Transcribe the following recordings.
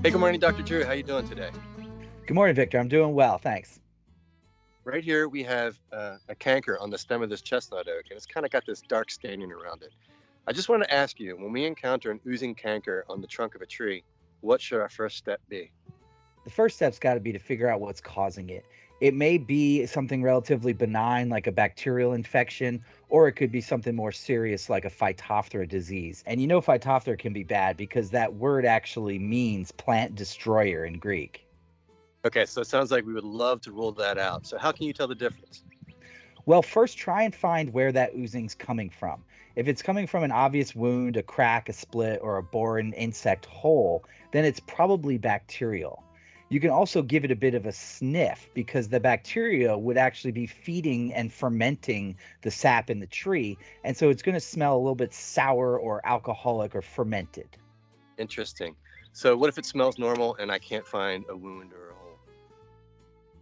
Hey, good morning, Dr. Drew. How you doing today? Good morning, Victor. I'm doing well, thanks. Right here we have a canker on the stem of this chestnut oak, and it's kind of got this dark staining around it. I just want to ask you, when we encounter an oozing canker on the trunk of a tree, what should our first step be? The first step's got to be to figure out what's causing it. It may be something relatively benign like a bacterial infection, or it could be something more serious like a Phytophthora disease. And Phytophthora can be bad because that word actually means plant destroyer in Greek. Okay, so it sounds like we would love to rule that out. So how can you tell the difference? Well, first try and find where that oozing's coming from. If it's coming from an obvious wound, a crack, a split, or a boring insect hole, then it's probably bacterial. You can also give it a bit of a sniff because the bacteria would actually be feeding and fermenting the sap in the tree. And so it's going to smell a little bit sour or alcoholic or fermented. Interesting. So what if it smells normal and I can't find a wound or a hole?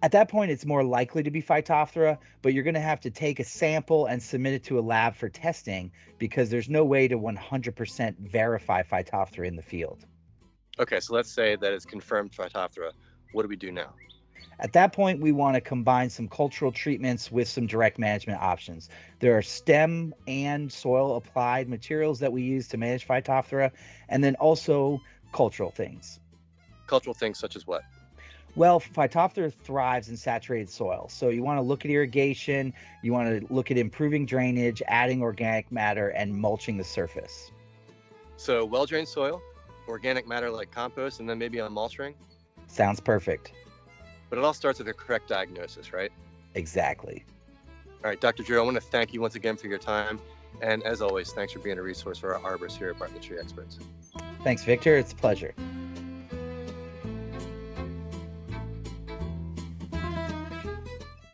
At that point, it's more likely to be Phytophthora, but you're going to have to take a sample and submit it to a lab for testing because there's no way to 100% verify Phytophthora in the field. Okay, so let's say that it's confirmed Phytophthora. What do we do now? At that point, we want to combine some cultural treatments with some direct management options. There are stem and soil applied materials that we use to manage Phytophthora, and then also cultural things. Cultural things such as what? Well, Phytophthora thrives in saturated soil. So you want to look at irrigation, you want to look at improving drainage, adding organic matter, and mulching the surface. So well-drained soil, organic matter like compost, and then maybe a mulch ring? Sounds perfect. But it all starts with a correct diagnosis, right? Exactly. All right, Dr. Drew, I want to thank you once again for your time. And as always, thanks for being a resource for our arborists here at Bartlett Tree Experts. Thanks, Victor. It's a pleasure.